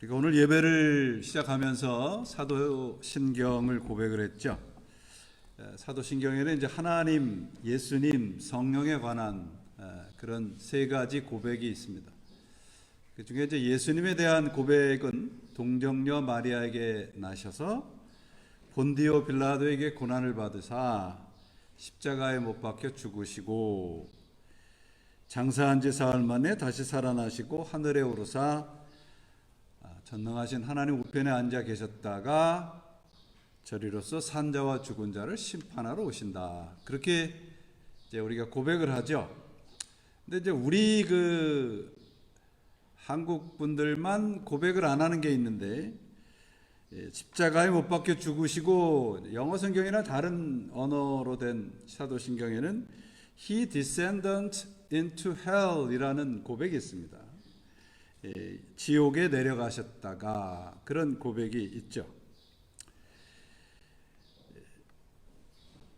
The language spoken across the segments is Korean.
우리가 오늘 예배를 시작하면서 사도신경을 고백을 했죠. 사도신경에는 이제 하나님, 예수님, 성령에 관한 그런 세 가지 고백이 있습니다. 그 중에 이제 예수님에 대한 고백은 동정녀 마리아에게 나셔서 본디오 빌라도에게 고난을 받으사 십자가에 못 박혀 죽으시고 장사한 지 사흘 만에 다시 살아나시고 하늘에 오르사 전능하신 하나님 우편에 앉아 계셨다가 저리로서 산자와 죽은 자를 심판하러 오신다. 그렇게 이제 우리가 고백을 하죠. 근데 이제 우리 한국 분들만 고백을 안 하는 게 있는데, 십자가에 못 박혀 죽으시고 영어 성경이나 다른 언어로 된 사도신경에는 He descended into hell 이라는 고백이 있습니다. 지옥에 내려가셨다가 그런 고백이 있죠.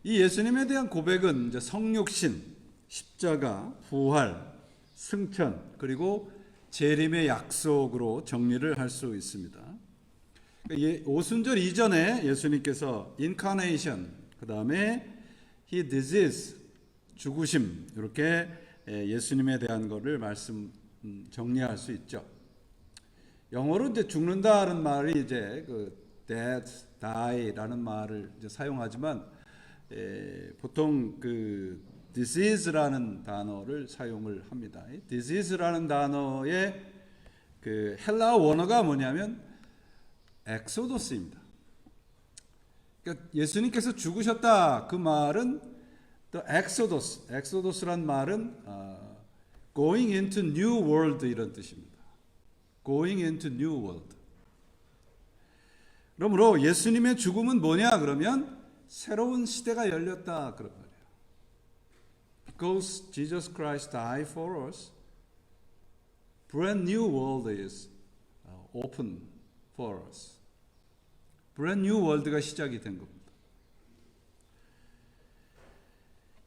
이 예수님에 대한 고백은 이제 성육신, 십자가, 부활, 승천, 그리고 재림의 약속으로 정리를 할 수 있습니다. 오순절 이전에 예수님께서 incarnation, 그 다음에 he disease, 죽으심, 이렇게 예수님에 대한 것을 정리할 수 있죠. 영어로 이제 죽는다는 말이 이제 dead, die라는 말을 이제 사용하지만 보통 disease라는 단어를 사용을 합니다. disease라는 단어의 헬라어 원어가 뭐냐면 엑소도스입니다. 그러니까 예수님께서 죽으셨다 그 말은 또 엑소도스란 말은 going into new world 이런 뜻입니다. going into new world. 그러므로 예수님의 죽음은 뭐냐 그러면 새로운 시대가 열렸다 그런 말이에요. Because Jesus Christ died for us, brand new world is open for us. brand new world가 시작이 된 겁니다.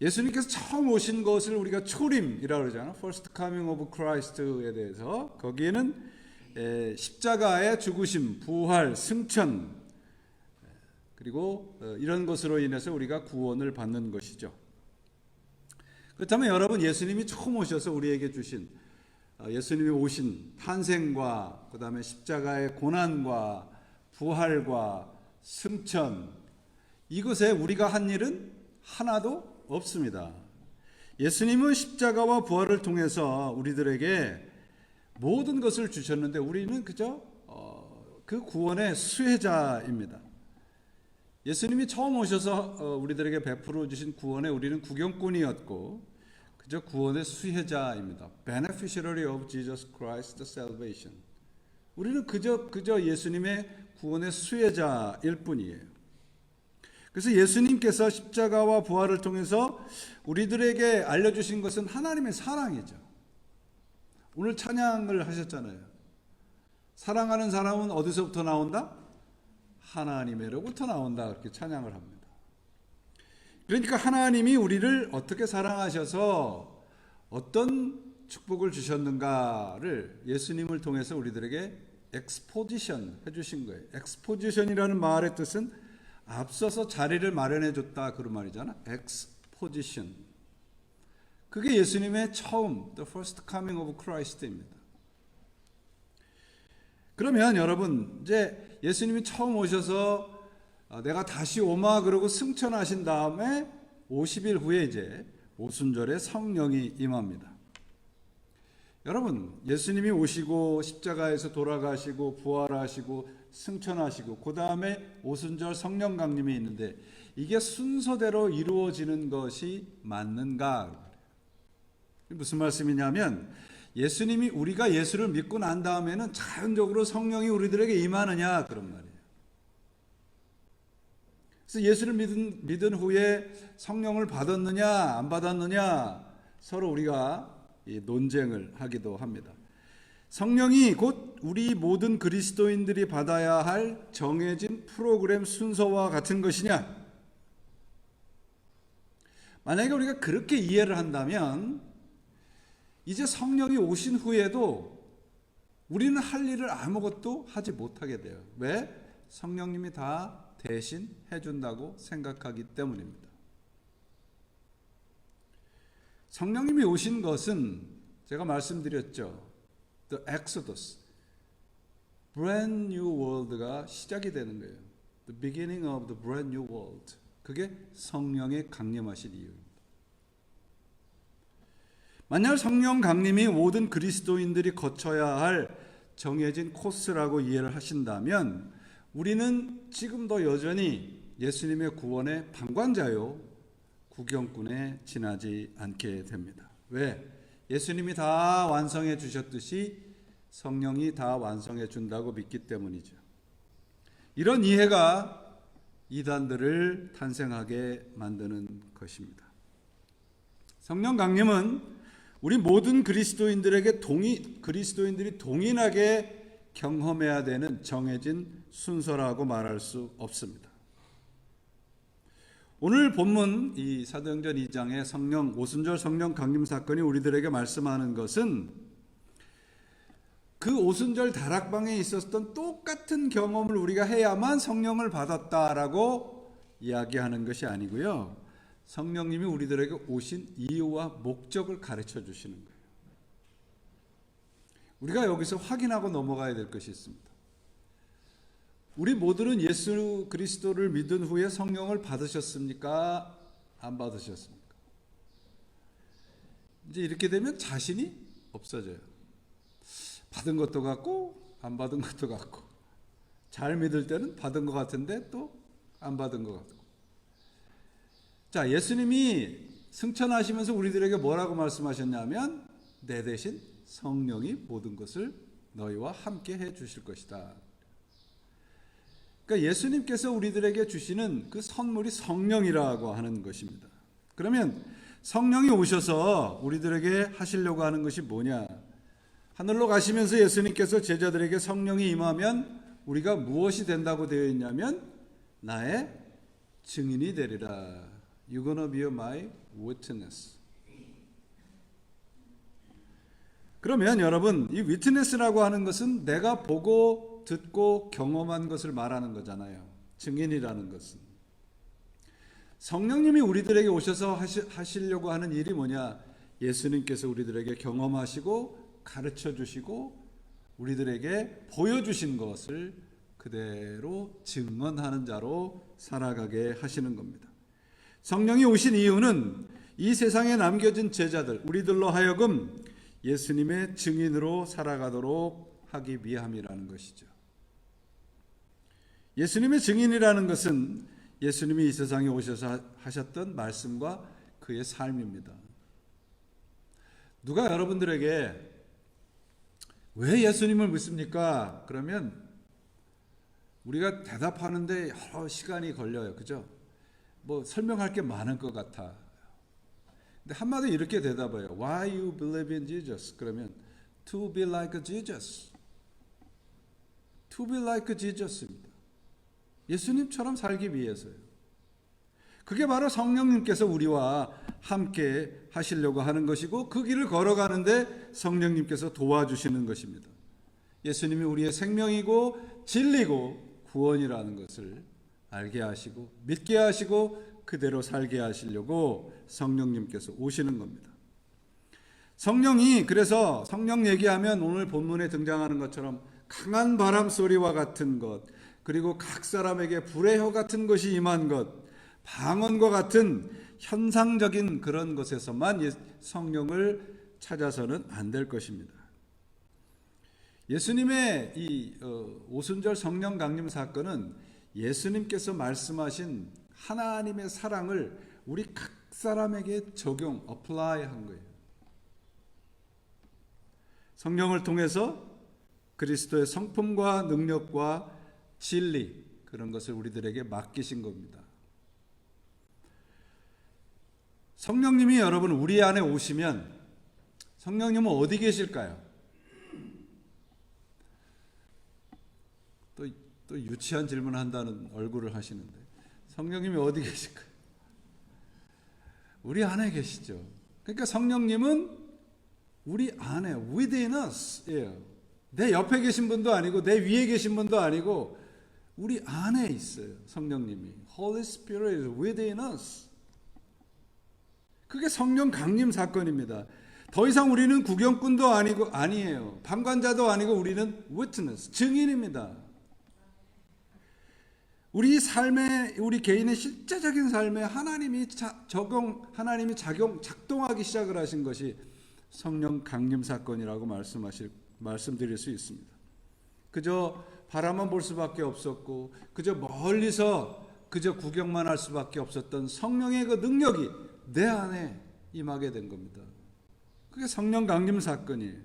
예수님께서 처음 오신 것을 우리가 초림이라고 그러잖아요. First coming of Christ에 대해서 거기에는 십자가의 죽으심, 부활, 승천 그리고 이런 것으로 인해서 우리가 구원을 받는 것이죠. 그렇다면 여러분, 예수님이 처음 오셔서 우리에게 주신 예수님이 오신 탄생과 그 다음에 십자가의 고난과 부활과 승천, 이것에 우리가 한 일은 하나도 없습니다. 예수님은 십자가와 부활을 통해서 우리들에게 모든 것을 주셨는데 우리는 그저 그 구원의 수혜자입니다. 예수님이 처음 오셔서 우리들에게 베풀어 주신 구원에 우리는 구경꾼이었고 그저 구원의 수혜자입니다. Beneficiary of Jesus Christ's salvation. 우리는 그저 예수님의 구원의 수혜자일 뿐이에요. 그래서 예수님께서 십자가와 부활을 통해서 우리들에게 알려주신 것은 하나님의 사랑이죠. 오늘 찬양을 하셨잖아요. 사랑하는 사람은 어디서부터 나온다? 하나님으로부터 나온다. 그렇게 찬양을 합니다. 그러니까 하나님이 우리를 어떻게 사랑하셔서 어떤 축복을 주셨는가를 예수님을 통해서 우리들에게 엑스포지션 해주신 거예요. 엑스포지션이라는 말의 뜻은 앞서서 자리를 마련해 줬다 그런 말이잖아. 엑스포지션. 그게 예수님의 처음, the first coming of Christ입니다. 그러면 여러분, 이제 예수님이 처음 오셔서 내가 다시 오마 그러고 승천하신 다음에 50일 후에 이제 오순절에 성령이 임합니다. 여러분, 예수님이 오시고 십자가에서 돌아가시고 부활하시고 승천하시고 그 다음에 오순절 성령 강림이 있는데 이게 순서대로 이루어지는 것이 맞는가? 무슨 말씀이냐면 예수님이 우리가 예수를 믿고 난 다음에는 자연적으로 성령이 우리들에게 임하느냐 그런 말이에요. 그래서 예수를 믿은 후에 성령을 받았느냐 안 받았느냐 서로 우리가 논쟁을 하기도 합니다. 성령이 곧 우리 모든 그리스도인들이 받아야 할 정해진 프로그램 순서와 같은 것이냐? 만약에 우리가 그렇게 이해를 한다면 이제 성령이 오신 후에도 우리는 할 일을 아무것도 하지 못하게 돼요. 왜? 성령님이 다 대신 해준다고 생각하기 때문입니다. 성령님이 오신 것은 제가 말씀드렸죠. The Exodus, brand new world가 시작이 되는 거예요. The beginning of the brand new world. 그게 성령의 강림하신 이유입니다. 만약 성령 강림이 모든 그리스도인들이 거쳐야 할 정해진 코스라고 이해를 하신다면 우리는 지금도 여전히 예수님의 구원의 방관자요, 구경꾼에 지나지 않게 됩니다. 왜? 예수님이 다 완성해 주셨듯이 성령이 다 완성해 준다고 믿기 때문이죠. 이런 이해가 이단들을 탄생하게 만드는 것입니다. 성령 강림은 우리 모든 그리스도인들이 동일하게 경험해야 되는 정해진 순서라고 말할 수 없습니다. 오늘 본문 이 사도행전 2장의 성령 오순절 성령 강림 사건이 우리들에게 말씀하는 것은 그 오순절 다락방에 있었던 똑같은 경험을 우리가 해야만 성령을 받았다라고 이야기하는 것이 아니고요. 성령님이 우리들에게 오신 이유와 목적을 가르쳐 주시는 거예요. 우리가 여기서 확인하고 넘어가야 될 것이 있습니다. 우리 모두는 예수 그리스도를 믿은 후에 성령을 받으셨습니까? 안 받으셨습니까? 이제 이렇게 되면 자신이 없어져요. 받은 것도 같고 안 받은 것도 같고, 잘 믿을 때는 받은 것 같은데 또 안 받은 것 같고. 자, 예수님이 승천하시면서 우리들에게 뭐라고 말씀하셨냐면 내 대신 성령이 모든 것을 너희와 함께 해 주실 것이다. 그러니까 예수님께서 우리들에게 주시는 그 선물이 성령이라고 하는 것입니다. 그러면 성령이 오셔서 우리들에게 하시려고 하는 것이 뭐냐? 하늘로 가시면서 예수님께서 제자들에게 성령이 임하면 우리가 무엇이 된다고 되어 있냐면 나의 증인이 되리라. You're gonna be my witness. 그러면 여러분, 이 witness라고 하는 것은 내가 보고 듣고 경험한 것을 말하는 거잖아요. 증인이라는 것은. 성령님이 우리들에게 오셔서 하시려고 하는 일이 뭐냐? 예수님께서 우리들에게 경험하시고 가르쳐 주시고 우리들에게 보여주신 것을 그대로 증언하는 자로 살아가게 하시는 겁니다. 성령이 오신 이유는 이 세상에 남겨진 제자들, 우리들로 하여금 예수님의 증인으로 살아가도록 하기 위함이라는 것이죠. 예수님의 증인이라는 것은 예수님이 이 세상에 오셔서 하셨던 말씀과 그의 삶입니다. 누가 여러분들에게 왜 예수님을 믿습니까? 그러면 우리가 대답하는데 여러 시간이 걸려요. 그죠? 뭐 설명할 게 많을 것 같아. 근데 한마디로 이렇게 대답해요. Why you believe in Jesus? 그러면 to be like Jesus. To be like Jesus입니다. 예수님처럼 살기 위해서요. 그게 바로 성령님께서 우리와 함께 하시려고 하는 것이고 그 길을 걸어가는데 성령님께서 도와주시는 것입니다. 예수님이 우리의 생명이고 진리고 구원이라는 것을 알게 하시고 믿게 하시고 그대로 살게 하시려고 성령님께서 오시는 겁니다. 성령이 그래서 성령 얘기하면 오늘 본문에 등장하는 것처럼 강한 바람 소리와 같은 것, 그리고 각 사람에게 불의 혀 같은 것이 임한 것, 방언과 같은 현상적인 그런 것에서만 성령을 찾아서는 안 될 것입니다. 예수님의 이 오순절 성령 강림 사건은 예수님께서 말씀하신 하나님의 사랑을 우리 각 사람에게 적용, apply한 거예요. 성령을 통해서 그리스도의 성품과 능력과 진리, 그런 것을 우리들에게 맡기신 겁니다. 성령님이 여러분 우리 안에 오시면 성령님은 어디 계실까요? 또 유치한 질문을 한다는 얼굴을 하시는데 성령님이 어디 계실까요? 우리 안에 계시죠. 그러니까 성령님은 우리 안에 within us 예요. 내 옆에 계신 분도 아니고 내 위에 계신 분도 아니고 우리 안에 있어요. 성령님이. Holy Spirit is within us. 그게 성령 강림 사건입니다. 더 이상 우리는 구경꾼도 아니에요. 방관자도 아니고 우리는 witness, 증인입니다. 우리 개인의 실제적인 삶에 하나님이 작동하기 시작을 하신 것이 성령 강림 사건이라고 말씀드릴 수 있습니다. 그저 바라만 볼 수밖에 없었고, 그저 멀리서 그저 구경만 할 수밖에 없었던 성령의 그 능력이 내 안에 임하게 된 겁니다. 그게 성령 강림 사건이에요.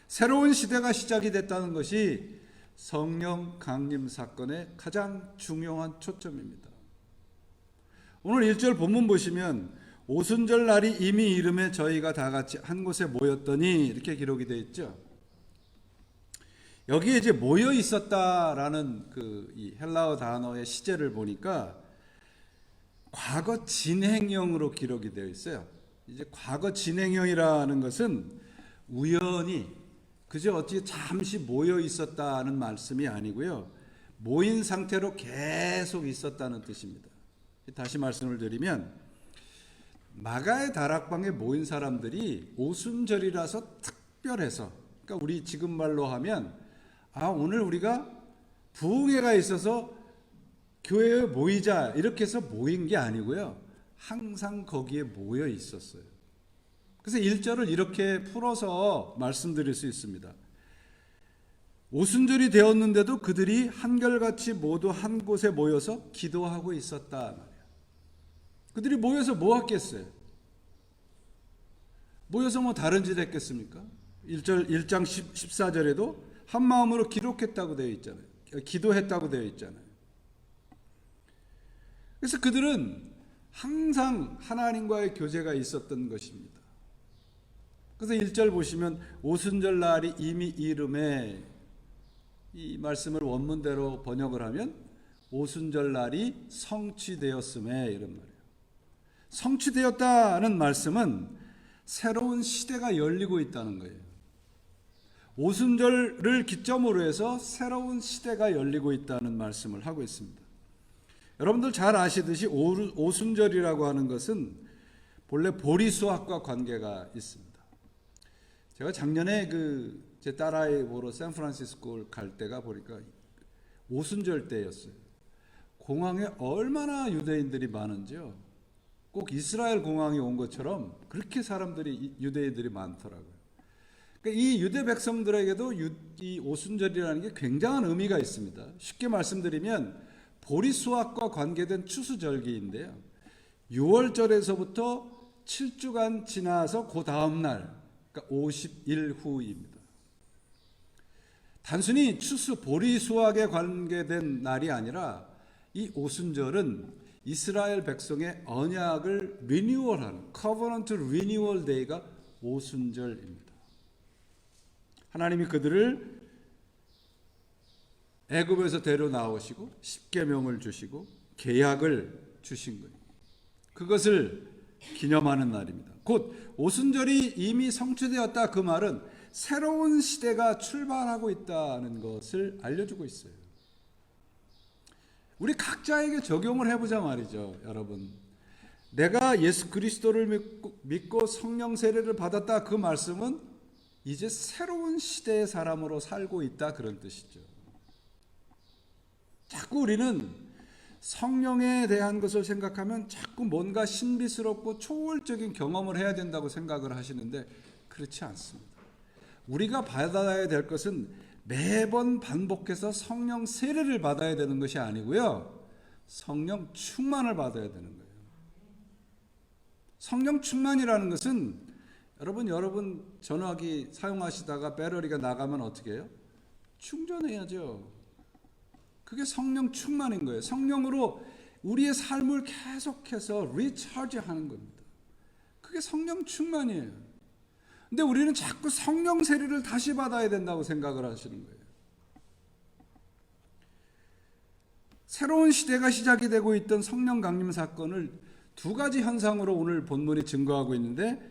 새로운 시대가 시작이 됐다는 것이 성령 강림 사건의 가장 중요한 초점입니다. 오늘 1절 본문 보시면 오순절 날이 이미 이름에 저희가 다 같이 한 곳에 모였더니 이렇게 기록이 되어 있죠. 여기에 이제 모여 있었다라는 이 헬라어 단어의 시제를 보니까 과거 진행형으로 기록이 되어 있어요. 이제 과거 진행형이라는 것은 우연히 그저 어찌 잠시 모여 있었다는 말씀이 아니고요. 모인 상태로 계속 있었다는 뜻입니다. 다시 말씀을 드리면 마가의 다락방에 모인 사람들이 오순절이라서 특별해서, 그러니까 우리 지금 말로 하면 오늘 우리가 부흥회가 있어서 교회에 모이자 이렇게 해서 모인 게 아니고요. 항상 거기에 모여 있었어요. 그래서 1절을 이렇게 풀어서 말씀드릴 수 있습니다. 오순절이 되었는데도 그들이 한결같이 모두 한 곳에 모여서 기도하고 있었다 말이에요. 그들이 모여서 뭐 했겠어요? 모여서 뭐 다른 짓 했겠습니까? 1장 14절에도 한 마음으로 기록했다고 되어 있잖아요. 기도했다고 되어 있잖아요. 그래서 그들은 항상 하나님과의 교제가 있었던 것입니다. 그래서 1절 보시면 오순절 날이 이미 이름에, 이 말씀을 원문대로 번역을 하면 오순절 날이 성취되었음에 이런 말이에요. 성취되었다는 말씀은 새로운 시대가 열리고 있다는 거예요. 오순절을 기점으로 해서 새로운 시대가 열리고 있다는 말씀을 하고 있습니다. 여러분들 잘 아시듯이 오순절이라고 하는 것은 본래 보리수학과 관계가 있습니다. 제가 작년에 제 딸아이 보러 샌프란시스코를 갈 때가 보니까 오순절 때였어요. 공항에 얼마나 유대인들이 많은지요. 꼭 이스라엘 공항이 온 것처럼 그렇게 유대인들이 많더라고요. 그러니까 이 유대 백성들에게도 이 오순절이라는 게 굉장한 의미가 있습니다. 쉽게 말씀드리면 보리수학과 관계된 추수절기인데요. 6월절에서부터 7주간 지나서 그 다음 날, 그러니까 50일 후입니다. 단순히 보리수학에 관계된 날이 아니라 이 오순절은 이스라엘 백성의 언약을 리뉴얼하는 커버넌트 리뉴얼 데이가 오순절입니다. 하나님이 그들을 애굽에서 데려 나오시고 십계명을 주시고 계약을 주신 거예요. 그것을 기념하는 날입니다. 곧 오순절이 이미 성취되었다, 그 말은 새로운 시대가 출발하고 있다는 것을 알려주고 있어요. 우리 각자에게 적용을 해보자 말이죠. 여러분, 내가 예수 그리스도를 믿고 성령 세례를 받았다, 그 말씀은 이제 새로운 시대의 사람으로 살고 있다, 그런 뜻이죠. 자꾸 우리는 성령에 대한 것을 생각하면 자꾸 뭔가 신비스럽고 초월적인 경험을 해야 된다고 생각을 하시는데 그렇지 않습니다. 우리가 받아야 될 것은 매번 반복해서 성령 세례를 받아야 되는 것이 아니고요. 성령 충만을 받아야 되는 거예요. 성령 충만이라는 것은 여러분 전화기 사용하시다가 배터리가 나가면 어떻게 해요? 충전해야죠. 그게 성령 충만인 거예요. 성령으로 우리의 삶을 계속해서 리차지 하는 겁니다. 그게 성령 충만이에요. 근데 우리는 자꾸 성령 세례를 다시 받아야 된다고 생각을 하시는 거예요. 새로운 시대가 시작이 되고 있던 성령 강림 사건을 두 가지 현상으로 오늘 본문이 증거하고 있는데,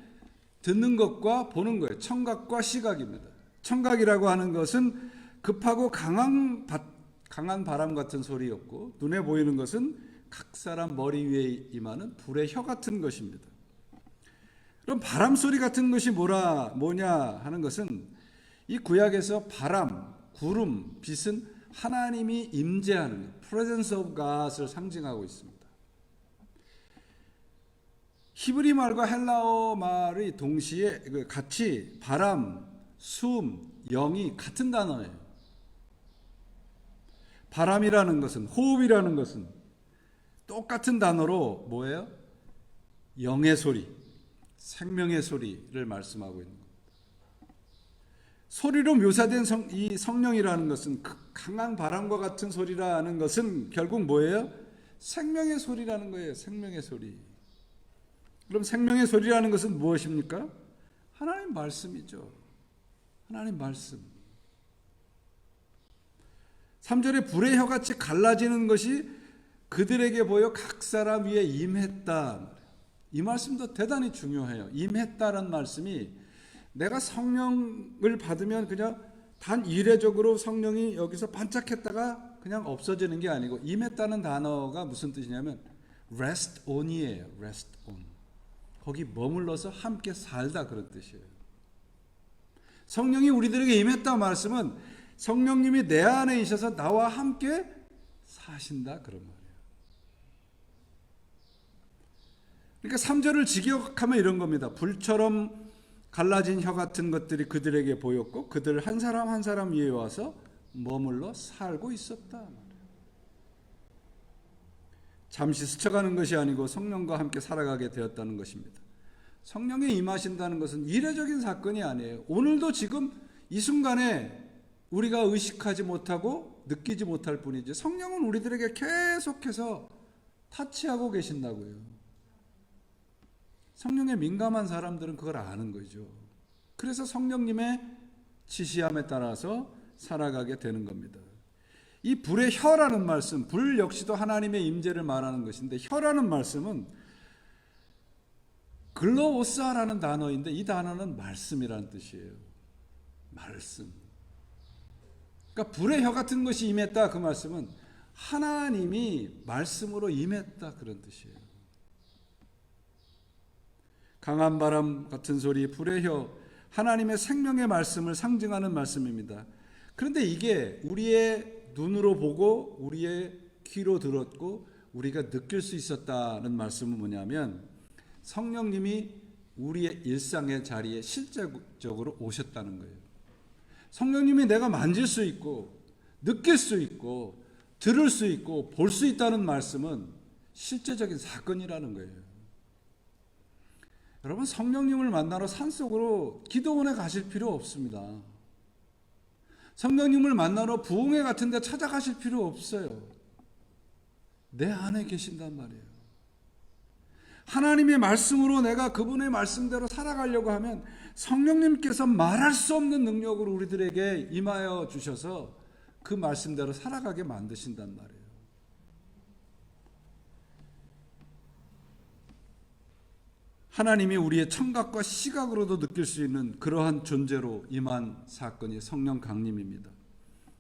듣는 것과 보는 거예요. 청각과 시각입니다. 청각이라고 하는 것은 급하고 강한 바람 같은 소리였고, 눈에 보이는 것은 각 사람 머리 위에 임하는 불의 혀 같은 것입니다. 그럼 바람 소리 같은 것이 뭐냐 하는 것은 이 구약에서 바람, 구름, 빛은 하나님이 임재하는 presence of God을 상징하고 있습니다. 히브리 말과 헬라어 말이 동시에 같이 바람, 숨, 영이 같은 단어예요. 바람이라는 것은, 호흡이라는 것은 똑같은 단어로 뭐예요? 영의 소리, 생명의 소리를 말씀하고 있는 겁니다. 소리로 묘사된 이 성령이라는 것은 강한 바람과 같은 소리라는 것은 결국 뭐예요? 생명의 소리라는 거예요. 생명의 소리. 그럼 생명의 소리라는 것은 무엇입니까? 하나님 말씀이죠. 하나님 말씀. 3절에 불의 혀같이 갈라지는 것이 그들에게 보여 각 사람 위에 임했다. 이 말씀도 대단히 중요해요. 임했다라는 말씀이 내가 성령을 받으면 그냥 단 이례적으로 성령이 여기서 반짝했다가 그냥 없어지는 게 아니고, 임했다는 단어가 무슨 뜻이냐면 rest on이에요. rest on. 거기 머물러서 함께 살다, 그런 뜻이에요. 성령이 우리들에게 임했다 말씀은 성령님이 내 안에 있어서 나와 함께 사신다, 그런 말이에요. 그러니까 3절을 직역하면 이런 겁니다. 불처럼 갈라진 혀 같은 것들이 그들에게 보였고 그들 한 사람 한 사람 위에 와서 머물러 살고 있었다. 잠시 스쳐가는 것이 아니고 성령과 함께 살아가게 되었다는 것입니다. 성령이 임하신다는 것은 이례적인 사건이 아니에요. 오늘도 지금 이 순간에 우리가 의식하지 못하고 느끼지 못할 뿐이지, 성령은 우리들에게 계속해서 타치하고 계신다고요. 성령에 민감한 사람들은 그걸 아는 거죠. 그래서 성령님의 지시함에 따라서 살아가게 되는 겁니다. 이 불의 혀라는 말씀, 불 역시도 하나님의 임재를 말하는 것인데, 혀라는 말씀은 글로오사라는 단어인데 이 단어는 말씀이라는 뜻이에요. 말씀. 그러니까 불의 혀 같은 것이 임했다, 그 말씀은 하나님이 말씀으로 임했다, 그런 뜻이에요. 강한 바람 같은 소리, 불의 혀, 하나님의 생명의 말씀을 상징하는 말씀입니다. 그런데 이게 우리의 눈으로 보고 우리의 귀로 들었고 우리가 느낄 수 있었다는 말씀은 뭐냐면, 성령님이 우리의 일상의 자리에 실제적으로 오셨다는 거예요. 성령님이 내가 만질 수 있고 느낄 수 있고 들을 수 있고 볼 수 있다는 말씀은 실제적인 사건이라는 거예요. 여러분, 성령님을 만나러 산속으로 기도원에 가실 필요 없습니다. 성령님을 만나러 부흥회 같은 데 찾아가실 필요 없어요. 내 안에 계신단 말이에요. 하나님의 말씀으로 내가 그분의 말씀대로 살아가려고 하면 성령님께서 말할 수 없는 능력으로 우리들에게 임하여 주셔서 그 말씀대로 살아가게 만드신단 말이에요. 하나님이 우리의 청각과 시각으로도 느낄 수 있는 그러한 존재로 임한 사건이 성령 강림입니다.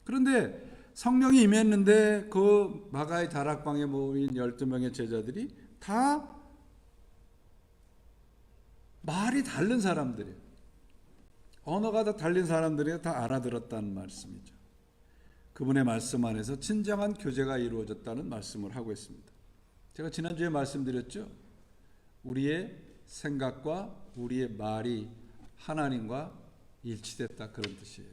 그런데 성령이 임했는데 그 마가의 다락방에 모인 12명의 제자들이 다 말이 다른 사람들이에요. 언어가 다 달린 사람들이 다 알아들었다는 말씀이죠. 그분의 말씀 안에서 진정한 교제가 이루어졌다는 말씀을 하고 있습니다. 제가 지난주에 말씀드렸죠. 우리의 생각과 우리의 말이 하나님과 일치됐다, 그런 뜻이에요.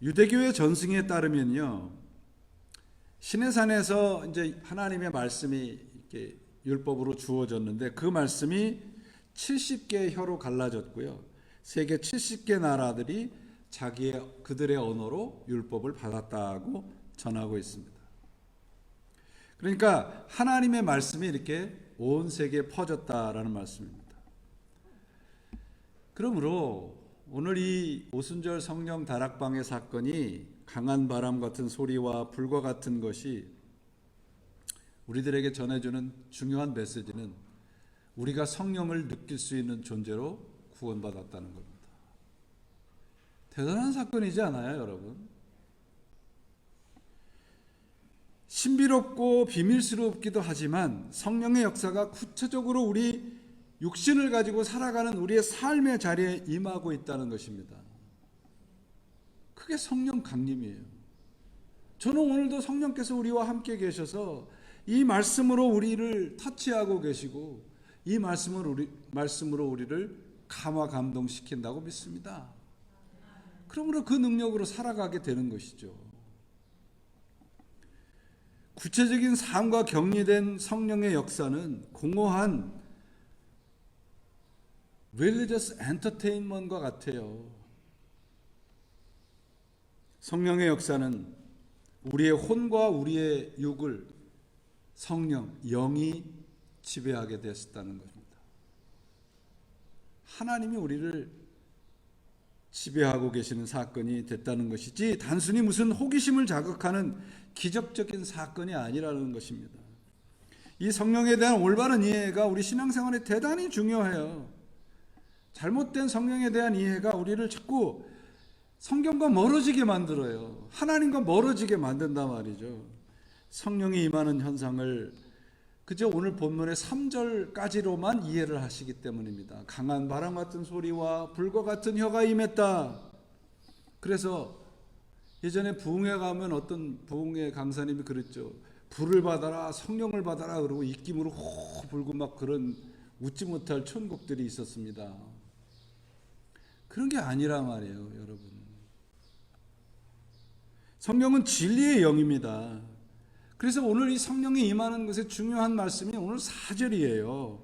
유대교의 전승에 따르면요, 시내산에서 이제 하나님의 말씀이 이렇게 율법으로 주어졌는데 그 말씀이 70개의 혀로 갈라졌고요. 세계 70개 나라들이 그들의 언어로 율법을 받았다고 전하고 있습니다. 그러니까 하나님의 말씀이 이렇게 온 세계에 퍼졌다라는 말씀입니다. 그러므로 오늘 이 오순절 성령 다락방의 사건이 강한 바람 같은 소리와 불과 같은 것이 우리들에게 전해주는 중요한 메시지는 우리가 성령을 느낄 수 있는 존재로 구원받았다는 겁니다. 대단한 사건이지 않아요, 여러분? 신비롭고 비밀스럽기도 하지만 성령의 역사가 구체적으로 우리 육신을 가지고 살아가는 우리의 삶의 자리에 임하고 있다는 것입니다. 그게 성령 강림이에요. 저는 오늘도 성령께서 우리와 함께 계셔서 이 말씀으로 우리를 터치하고 계시고 이 말씀으로 우리를 감화 감동시킨다고 믿습니다. 그러므로 그 능력으로 살아가게 되는 것이죠. 구체적인 삶과 격리된 성령의 역사는 공허한 religious entertainment과 같아요. 성령의 역사는 우리의 혼과 우리의 육을 성령, 영이 지배하게 되었다는 것입니다. 하나님이 우리를 지배하고 계시는 사건이 됐다는 것이지 단순히 무슨 호기심을 자극하는 기적적인 사건이 아니라는 것입니다. 이 성령에 대한 올바른 이해가 우리 신앙생활에 대단히 중요해요. 잘못된 성령에 대한 이해가 우리를 자꾸 성경과 멀어지게 만들어요. 하나님과 멀어지게 만든단 말이죠. 성령이 임하는 현상을 그저 오늘 본문의 3절까지로만 이해를 하시기 때문입니다. 강한 바람 같은 소리와 불과 같은 혀가 임했다. 그래서 예전에 부흥회 가면 어떤 부흥회 강사님이 그랬죠. 불을 받아라, 성령을 받아라 그러고 입김으로 호 불고 막 그런 웃지 못할 천국들이 있었습니다. 그런 게 아니라 말이에요, 여러분. 성령은 진리의 영입니다. 그래서 오늘 이 성령이 임하는 것의 중요한 말씀이 오늘 4절이에요.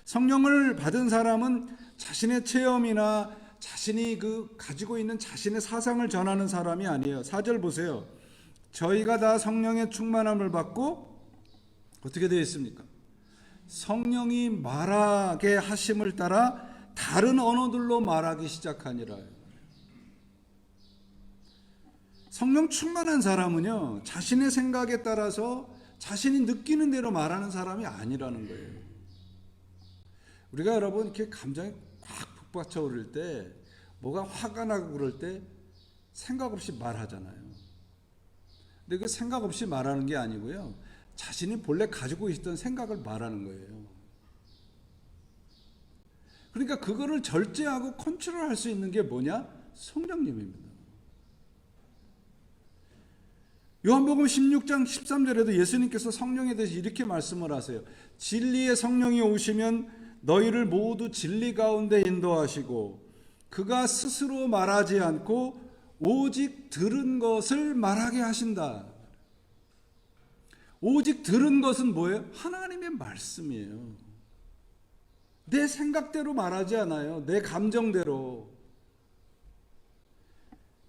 성령을 받은 사람은 자신의 체험이나 자신이 가지고 있는 자신의 사상을 전하는 사람이 아니에요. 4절 보세요. 저희가 다 성령의 충만함을 받고 어떻게 되어 있습니까? 성령이 말하게 하심을 따라 다른 언어들로 말하기 시작하니라. 성령 충만한 사람은요, 자신의 생각에 따라서 자신이 느끼는 대로 말하는 사람이 아니라는 거예요. 우리가 여러분 이렇게 감정이 확 북받쳐 오를 때, 뭐가 화가 나고 그럴 때 생각 없이 말하잖아요. 근데 그 생각 없이 말하는 게 아니고요, 자신이 본래 가지고 있던 생각을 말하는 거예요. 그러니까 그거를 절제하고 컨트롤할 수 있는 게 뭐냐? 성령님입니다. 요한복음 16장 13절에도 예수님께서 성령에 대해서 이렇게 말씀을 하세요. 진리의 성령이 오시면 너희를 모두 진리 가운데 인도하시고 그가 스스로 말하지 않고 오직 들은 것을 말하게 하신다. 오직 들은 것은 뭐예요? 하나님의 말씀이에요. 내 생각대로 말하지 않아요. 내 감정대로.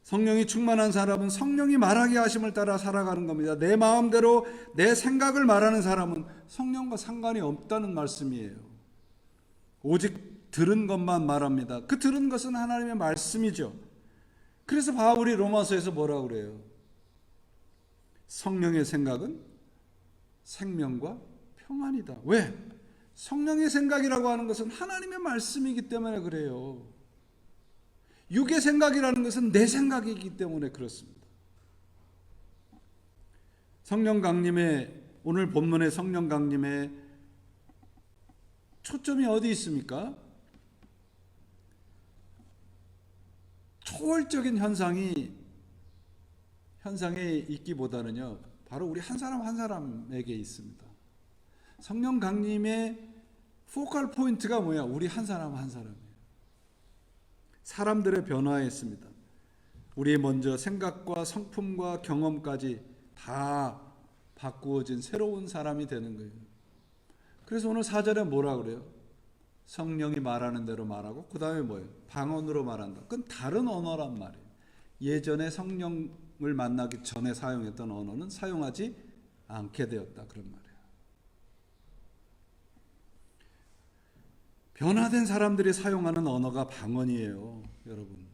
성령이 충만한 사람은 성령이 말하게 하심을 따라 살아가는 겁니다. 내 마음대로 내 생각을 말하는 사람은 성령과 상관이 없다는 말씀이에요. 오직 들은 것만 말합니다. 그 들은 것은 하나님의 말씀이죠. 그래서 바울이 로마서에서 뭐라고 그래요? 성령의 생각은 생명과 평안이다. 왜? 성령의 생각이라고 하는 것은 하나님의 말씀이기 때문에 그래요. 육의 생각이라는 것은 내 생각이기 때문에 그렇습니다. 성령 강림의 오늘 본문의 성령 강림의 초점이 어디 있습니까? 초월적인 현상에 있기보다는요, 바로 우리 한 사람 한 사람에게 있습니다. 성령 강림의 포컬 포인트가 뭐야? 우리 한 사람 한 사람이에요. 사람들의 변화에 있습니다. 우리 먼저 생각과 성품과 경험까지 다 바꾸어진 새로운 사람이 되는 거예요. 그래서 오늘 4절에 뭐라 그래요? 성령이 말하는 대로 말하고 그 다음에 뭐예요? 방언으로 말한다. 그건 다른 언어란 말이에요. 예전에 성령을 만나기 전에 사용했던 언어는 사용하지 않게 되었다. 그런 말이에요. 변화된 사람들이 사용하는 언어가 방언이에요, 여러분.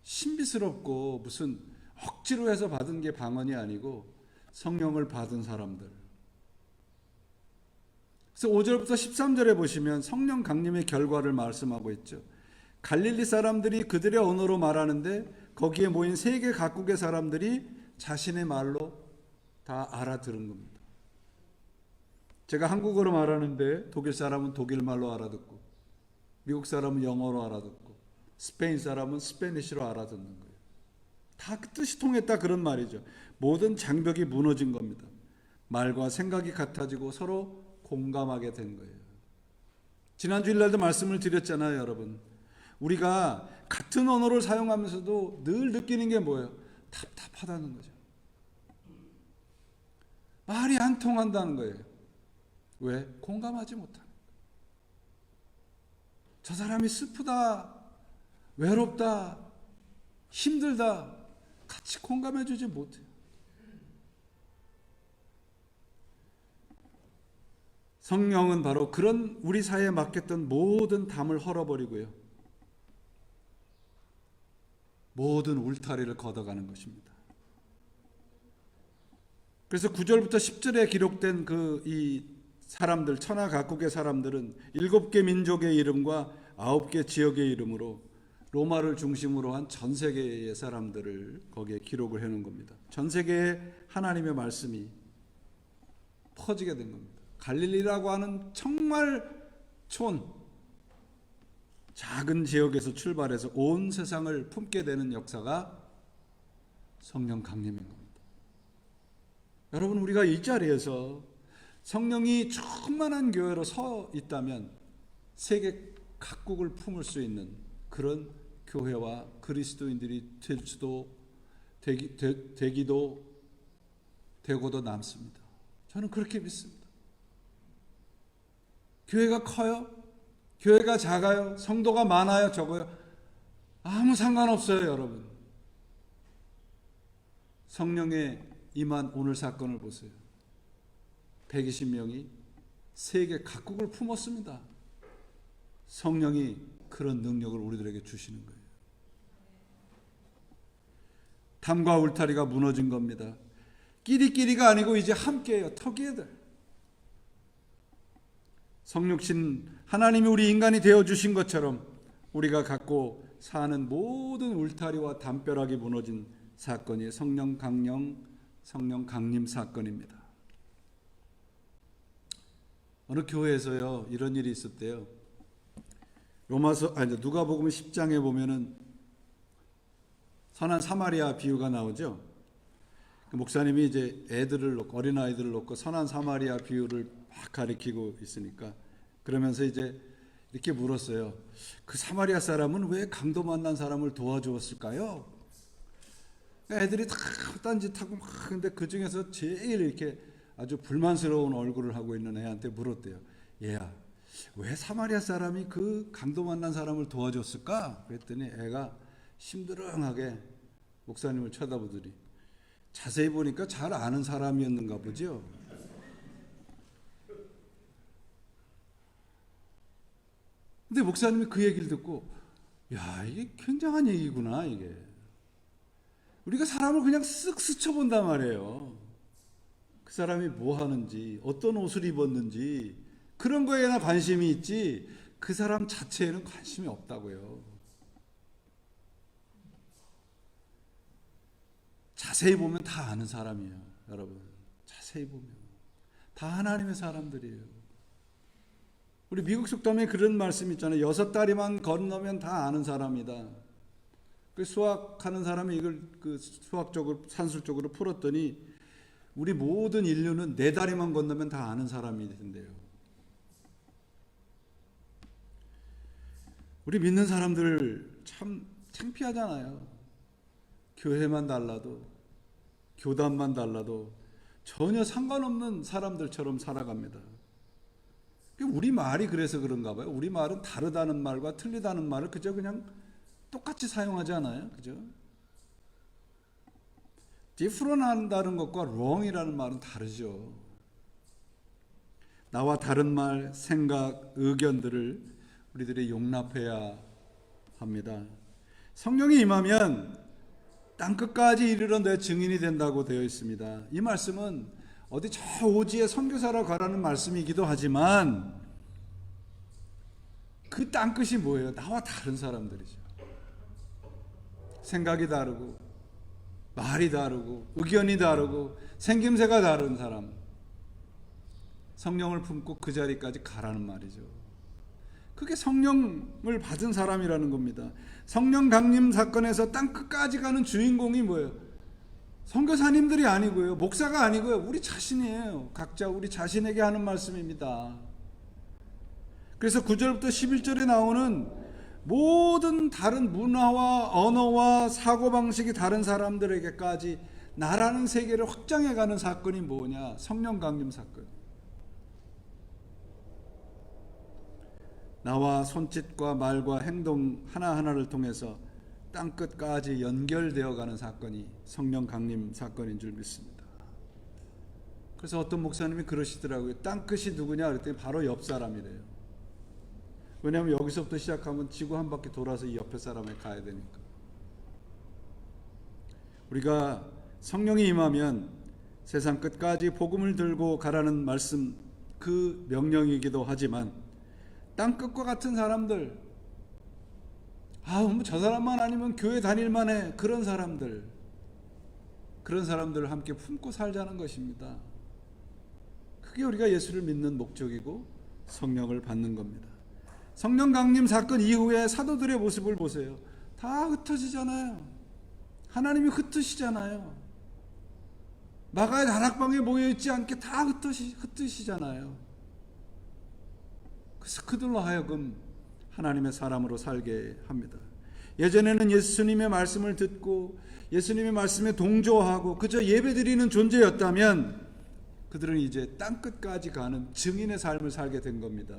신비스럽고 무슨 억지로 해서 받은 게 방언이 아니고 성령을 받은 사람들. 그래서 5절부터 13절에 보시면 성령 강림의 결과를 말씀하고 있죠. 갈릴리 사람들이 그들의 언어로 말하는데 거기에 모인 세계 각국의 사람들이 자신의 말로 다 알아들은 겁니다. 제가 한국어로 말하는데 독일 사람은 독일 말로 알아듣고, 미국 사람은 영어로 알아듣고, 스페인 사람은 스페니쉬로 알아듣는 거예요. 다 그 뜻이 통했다, 그런 말이죠. 모든 장벽이 무너진 겁니다. 말과 생각이 같아지고 서로 공감하게 된 거예요. 지난 주일날도 말씀을 드렸잖아요, 여러분. 우리가 같은 언어를 사용하면서도 늘 느끼는 게 뭐예요? 답답하다는 거죠. 말이 안 통한다는 거예요. 왜? 공감하지 못하는 거예요. 저 사람이 슬프다, 외롭다, 힘들다, 같이 공감해 주지 못해요. 성령은 바로 그런 우리 사이에 맡겼던 모든 담을 헐어버리고요, 모든 울타리를 걷어가는 것입니다. 그래서 9절부터 10절에 기록된 이 사람들, 천하 각국의 사람들은 7개 민족의 이름과 9개 지역의 이름으로 로마를 중심으로 한 전 세계의 사람들을 거기에 기록을 해놓은 겁니다. 전 세계에 하나님의 말씀이 퍼지게 된 겁니다. 갈릴리라고 하는 정말 작은 지역에서 출발해서 온 세상을 품게 되는 역사가 성령 강림인 겁니다. 여러분, 우리가 이 자리에서 성령이 충만한 교회로 서 있다면 세계 각국을 품을 수 있는 그런 교회와 그리스도인들이 되고도 남습니다. 저는 그렇게 믿습니다. 교회가 커요? 교회가 작아요? 성도가 많아요? 적어요? 아무 상관없어요, 여러분. 성령의 임한 오늘 사건을 보세요. 120명이 세계 각국을 품었습니다. 성령이 그런 능력을 우리들에게 주시는 거예요. 담과 울타리가 무너진 겁니다. 끼리끼리가 아니고 이제 함께해요. together. 성육신 하나님이 우리 인간이 되어주신 것처럼 우리가 갖고 사는 모든 울타리와 담벼락이 무너진 사건이 성령 강림 사건입니다. 어느 교회에서요, 이런 일이 있었대요. 누가복음 10장에 보면은 선한 사마리아 비유가 나오죠. 그 목사님이 이제 어린아이들을 놓고 선한 사마리아 비유를 막 가리키고 있으니까, 그러면서 이제 이렇게 물었어요. 그 사마리아 사람은 왜 강도 만난 사람을 도와주었을까요? 애들이 다 딴짓하고 막, 근데 그 중에서 제일 이렇게 아주 불만스러운 얼굴을 하고 있는 애한테 물었대요. 얘야, 왜 사마리아 사람이 그 강도 만난 사람을 도와줬을까? 그랬더니 애가 심드렁하게 목사님을 쳐다보더니 자세히 보니까 잘 아는 사람이었는가 보죠. 근데 목사님이 그 얘기를 듣고, 야, 이게 굉장한 얘기구나, 이게. 우리가 사람을 그냥 쓱 스쳐본단 말이에요. 그 사람이 뭐 하는지, 어떤 옷을 입었는지, 그런 거에나 관심이 있지, 그 사람 자체에는 관심이 없다고요. 자세히 보면 다 아는 사람이에요, 여러분. 자세히 보면 다 하나님의 사람들이에요. 우리 미국 속담에 그런 말씀 있잖아요. 6다리만 건너면 다 아는 사람이다. 그 수학하는 사람이 이걸 그 수학적으로 산술적으로 풀었더니 우리 모든 인류는 4다리만 건너면 다 아는 사람이 된대요. 우리 믿는 사람들 참 창피하잖아요. 교회만 달라도, 교단만 달라도 전혀 상관없는 사람들처럼 살아갑니다. 우리 말이 그래서 그런가 봐요. 우리 말은 다르다는 말과 틀리다는 말을 그저 그냥 똑같이 사용하지 않아요? 그죠? different 한다는 것과 wrong이라는 말은 다르죠. 나와 다른 말, 생각, 의견들을 우리들이 용납해야 합니다. 성령이 임하면 땅끝까지 이르러 내 증인이 된다고 되어 있습니다. 이 말씀은 어디 저 오지에 선교사로 가라는 말씀이기도 하지만 그 땅끝이 뭐예요? 나와 다른 사람들이죠. 생각이 다르고 말이 다르고 의견이 다르고 생김새가 다른 사람, 성령을 품고 그 자리까지 가라는 말이죠. 그게 성령을 받은 사람이라는 겁니다. 성령 강림 사건에서 땅끝까지 가는 주인공이 뭐예요? 선교사님들이 아니고요, 목사가 아니고요, 우리 자신이에요. 각자 우리 자신에게 하는 말씀입니다. 그래서 9절부터 11절에 나오는 모든 다른 문화와 언어와 사고방식이 다른 사람들에게까지 나라는 세계를 확장해가는 사건이 뭐냐? 성령 강림 사건. 나와 손짓과 말과 행동 하나하나를 통해서 땅끝까지 연결되어가는 사건이 성령 강림 사건인 줄 믿습니다. 그래서 어떤 목사님이 그러시더라고요. 땅끝이 누구냐 그랬더니 바로 옆 사람이래요. 왜냐하면 여기서부터 시작하면 지구 한 바퀴 돌아서 이 옆에 사람에 가야 되니까. 우리가 성령이 임하면 세상 끝까지 복음을 들고 가라는 말씀, 그 명령이기도 하지만 땅끝과 같은 사람들, 뭐 저 사람만 아니면 교회 다닐만 해, 그런 사람들을 함께 품고 살자는 것입니다. 그게 우리가 예수를 믿는 목적이고 성령을 받는 겁니다. 성령 강림 사건 이후에 사도들의 모습을 보세요. 다 흩어지잖아요. 하나님이 흩으시잖아요. 마가의 다락방에 모여있지 않게 다 흩으시잖아요. 그래서 그들로 하여금 하나님의 사람으로 살게 합니다. 예전에는 예수님의 말씀을 듣고 예수님의 말씀에 동조하고 그저 예배드리는 존재였다면 그들은 이제 땅끝까지 가는 증인의 삶을 살게 된 겁니다.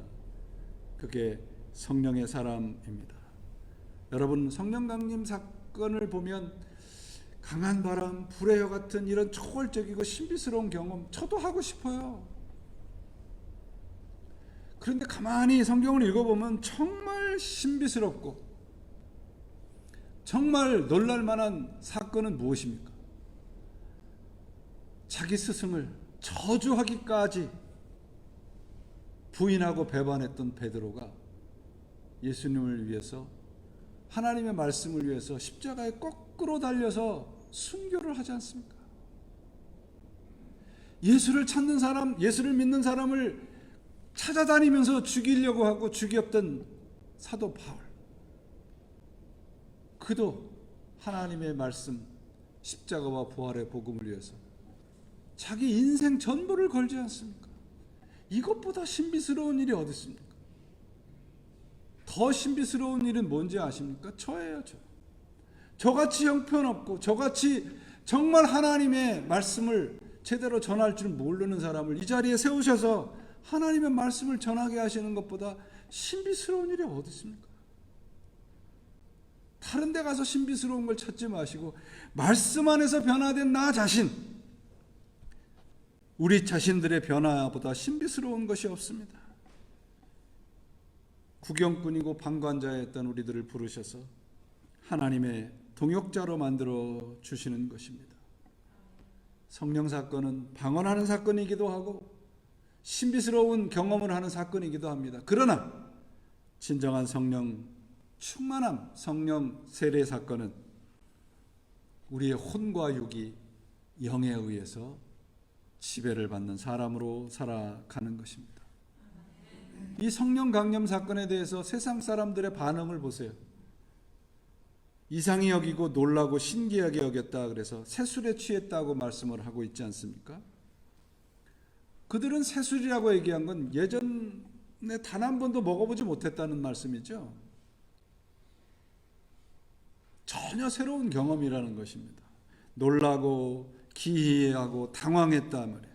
그게 성령의 사람입니다. 여러분, 성령 강림 사건을 보면 강한 바람, 불의 여 같은 이런 초월적이고 신비스러운 경험 저도 하고 싶어요. 그런데 가만히 성경을 읽어보면 정말 신비스럽고 정말 놀랄만한 사건은 무엇입니까? 자기 스승을 저주하기까지 부인하고 배반했던 베드로가 예수님을 위해서, 하나님의 말씀을 위해서 십자가에 거꾸로 달려서 순교를 하지 않습니까? 예수를 찾는 사람, 예수를 믿는 사람을 찾아다니면서 죽이려고 하고 죽였던 사도 바울, 그도 하나님의 말씀, 십자가와 부활의 복음을 위해서 자기 인생 전부를 걸지 않습니까? 이것보다 신비스러운 일이 어디 있습니까? 더 신비스러운 일은 뭔지 아십니까? 저예요. 저같이 형편없고 저같이 정말 하나님의 말씀을 제대로 전할 줄 모르는 사람을 이 자리에 세우셔서 하나님의 말씀을 전하게 하시는 것보다 신비스러운 일이 어디 있습니까? 다른 데 가서 신비스러운 걸 찾지 마시고 말씀 안에서 변화된 나 자신, 우리 자신들의 변화보다 신비스러운 것이 없습니다. 구경꾼이고 방관자였던 우리들을 부르셔서 하나님의 동역자로 만들어 주시는 것입니다. 성령 사건은 방언하는 사건이기도 하고 신비스러운 경험을 하는 사건이기도 합니다. 그러나 진정한 성령 충만함, 성령 세례 사건은 우리의 혼과 육이 영에 의해서 지배를 받는 사람으로 살아가는 것입니다. 이 성령 강림 사건에 대해서 세상 사람들의 반응을 보세요. 이상히 여기고 놀라고 신기하게 여겼다 그래서 새술에 취했다고 말씀을 하고 있지 않습니까? 그들은 새술이라고 얘기한 건 예전에 단 한 번도 먹어보지 못했다는 말씀이죠. 전혀 새로운 경험이라는 것입니다. 놀라고 기이하고 당황했다 말이에요.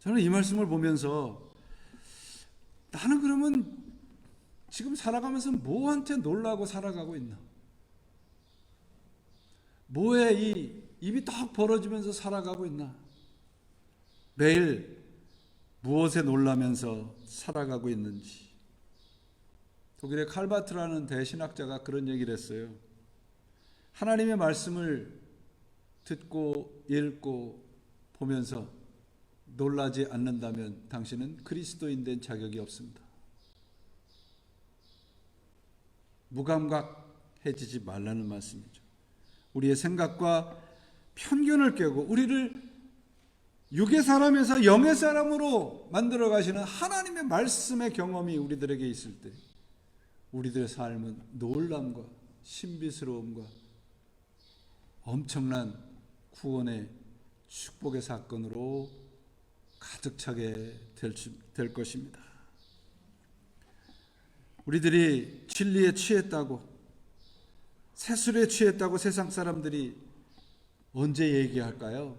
저는 이 말씀을 보면서 나는 그러면 지금 살아가면서 뭐한테 놀라고 살아가고 있나? 뭐에 이 입이 딱 벌어지면서 살아가고 있나? 매일 무엇에 놀라면서 살아가고 있는지. 독일의 칼바트라는 대신학자가 그런 얘기를 했어요. 하나님의 말씀을 듣고 읽고 보면서 놀라지 않는다면 당신은 그리스도인 된 자격이 없습니다. 무감각해지지 말라는 말씀이죠. 우리의 생각과 편견을 깨고 우리를 육의 사람에서 영의 사람으로 만들어 가시는 하나님의 말씀의 경험이 우리들에게 있을 때 우리들의 삶은 놀람과 신비스러움과 엄청난 구원의 축복의 사건으로 가득 차게 될 것입니다. 우리들이 진리에 취했다고, 세술에 취했다고 세상 사람들이 언제 얘기할까요?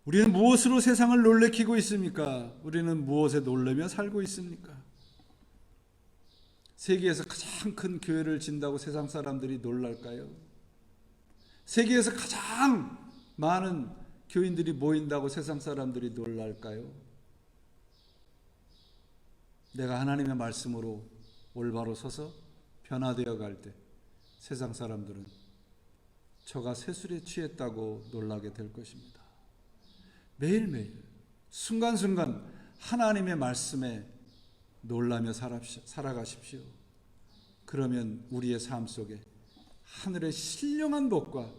우리는 무엇으로 세상을 놀래키고 있습니까? 우리는 무엇에 놀래며 살고 있습니까? 세계에서 가장 큰 교회를 진다고 세상 사람들이 놀랄까요? 세계에서 가장 많은 교인들이 모인다고 세상 사람들이 놀랄까요? 내가 하나님의 말씀으로 올바로 서서 변화되어 갈 때 세상 사람들은 저가 세술에 취했다고 놀라게 될 것입니다. 매일매일 순간순간 하나님의 말씀에 놀라며 살아가십시오. 그러면 우리의 삶 속에 하늘의 신령한 복과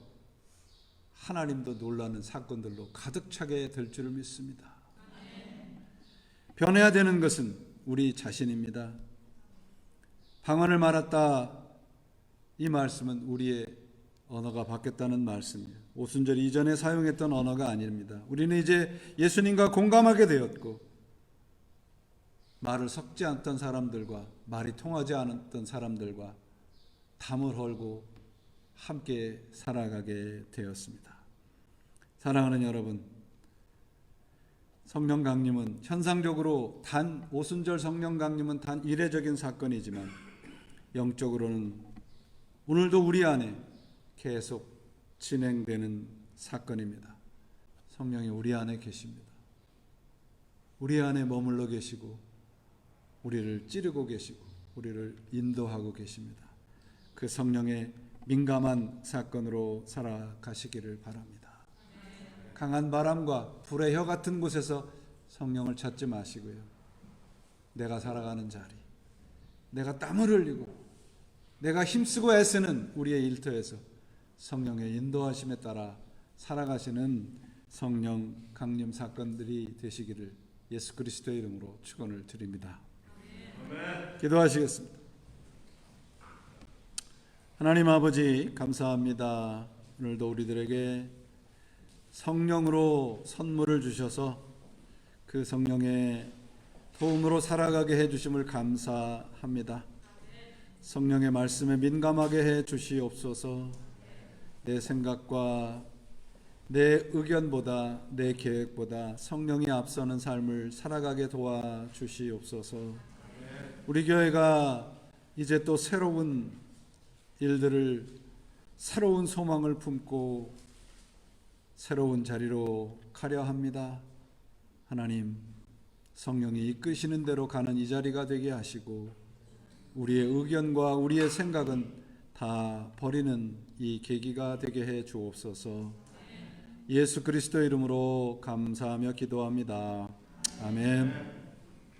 하나님도 놀라는 사건들로 가득 차게 될 줄을 믿습니다. 변해야 되는 것은 우리 자신입니다. 방언을 말았다, 이 말씀은 우리의 언어가 바뀌었다는 말씀이에요. 오순절 이전에 사용했던 언어가 아닙니다. 우리는 이제 예수님과 공감하게 되었고 말을 섞지 않던 사람들과 말이 통하지 않았던 사람들과 담을 헐고 함께 살아가게 되었습니다. 사랑하는 여러분, 성령 강림은 현상적으로 단 오순절 성령 강림은 단 이례적인 사건이지만 영적으로는 오늘도 우리 안에 계속 진행되는 사건입니다. 성령이 우리 안에 계십니다. 우리 안에 머물러 계시고 우리를 찌르고 계시고 우리를 인도하고 계십니다. 그 성령의 민감한 사건으로 살아가시기를 바랍니다. 강한 바람과 불의 혀 같은 곳에서 성령을 찾지 마시고요. 내가 살아가는 자리, 내가 땀을 흘리고 내가 힘쓰고 애쓰는 우리의 일터에서 성령의 인도하심에 따라 살아가시는 성령 강림 사건들이 되시기를 예수 그리스도의 이름으로 축원을 드립니다. 기도하시겠습니다. 하나님 아버지, 감사합니다. 오늘도 우리들에게 성령으로 선물을 주셔서 그 성령의 도움으로 살아가게 해주심을 감사합니다. 성령의 말씀에 민감하게 해 주시옵소서. 내 생각과 내 의견보다 내 계획보다 성령이 앞서는 삶을 살아가게 도와주시옵소서. 우리 교회가 이제 또 새로운 일들을, 새로운 소망을 품고 새로운 자리로 가려 합니다. 하나님, 성령이 이끄시는 대로 가는 이 자리가 되게 하시고 우리의 의견과 우리의 생각은 다 버리는 이 계기가 되게 해 주옵소서. 예수 그리스도의 이름으로 감사하며 기도합니다. 아멘.